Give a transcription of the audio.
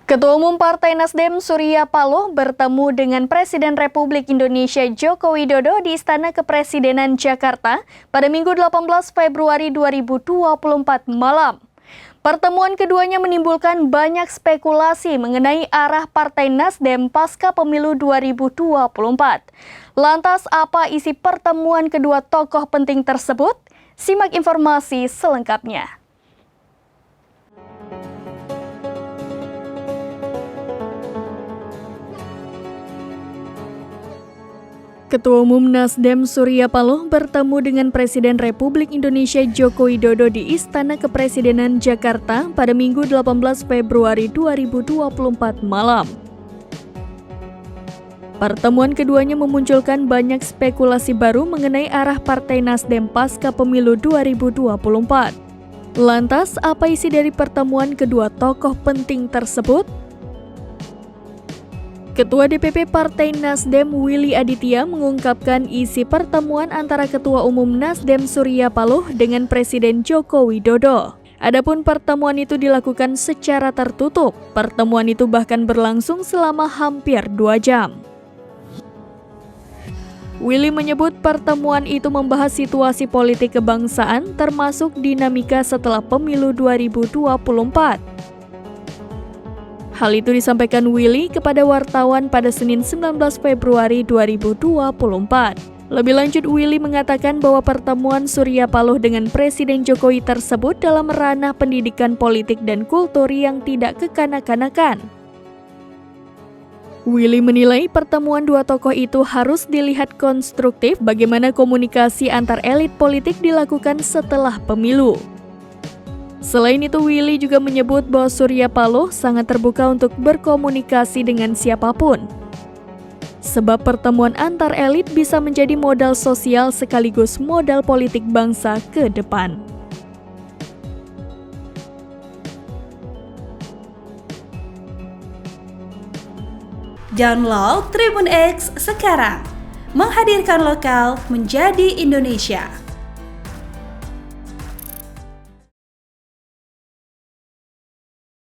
Ketua Umum Partai Nasdem Surya Paloh bertemu dengan Presiden Republik Indonesia Joko Widodo di Istana Kepresidenan Jakarta pada Minggu 18 Februari 2024 malam. Pertemuan keduanya menimbulkan banyak spekulasi mengenai arah Partai Nasdem pasca pemilu 2024. Lantas apa isi pertemuan kedua tokoh penting tersebut? Simak informasi selengkapnya. Ketua Umum Nasdem Surya Paloh bertemu dengan Presiden Republik Indonesia Joko Widodo di Istana Kepresidenan Jakarta pada Minggu 18 Februari 2024 malam. Pertemuan keduanya memunculkan banyak spekulasi baru mengenai arah Partai Nasdem pasca pemilu 2024. Lantas, apa isi dari pertemuan kedua tokoh penting tersebut? Ketua DPP Partai Nasdem Willy Aditya mengungkapkan isi pertemuan antara Ketua Umum Nasdem Surya Paloh dengan Presiden Joko Widodo. Adapun pertemuan itu dilakukan secara tertutup. Pertemuan itu bahkan berlangsung selama hampir 2 jam. Willy menyebut pertemuan itu membahas situasi politik kebangsaan termasuk dinamika setelah pemilu 2024. Hal itu disampaikan Willy kepada wartawan pada Senin 19 Februari 2024. Lebih lanjut, Willy mengatakan bahwa pertemuan Surya Paloh dengan Presiden Jokowi tersebut dalam ranah pendidikan politik dan kultur yang tidak kekanak-kanakan. Willy menilai pertemuan dua tokoh itu harus dilihat konstruktif bagaimana komunikasi antar elit politik dilakukan setelah pemilu. Selain itu, Willy juga menyebut bahwa Surya Paloh sangat terbuka untuk berkomunikasi dengan siapapun. Sebab pertemuan antar elit bisa menjadi modal sosial sekaligus modal politik bangsa ke depan. Download Tribun X sekarang, menghadirkan lokal menjadi Indonesia.